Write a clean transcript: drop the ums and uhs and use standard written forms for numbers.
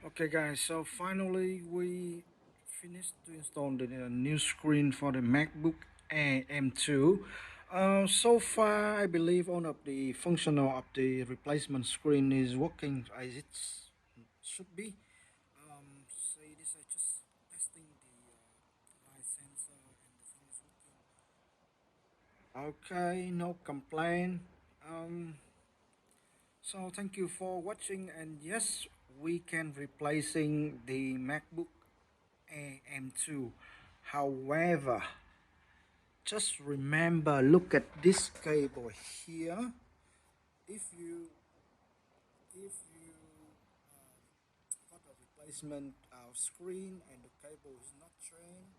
Okay guys, so finally we finished to install the new screen for the MacBook Air M2. So far I believe all of the functional of the replacement screen is working as it should be. Say this, I just testing the light sensor and the thing is working. Okay, no complaint. Um, So thank you for watching, and yes, we can replacing the MacBook Air M2. However, just remember, look at this cable here. If you got a replacement screen and the cable is not trained,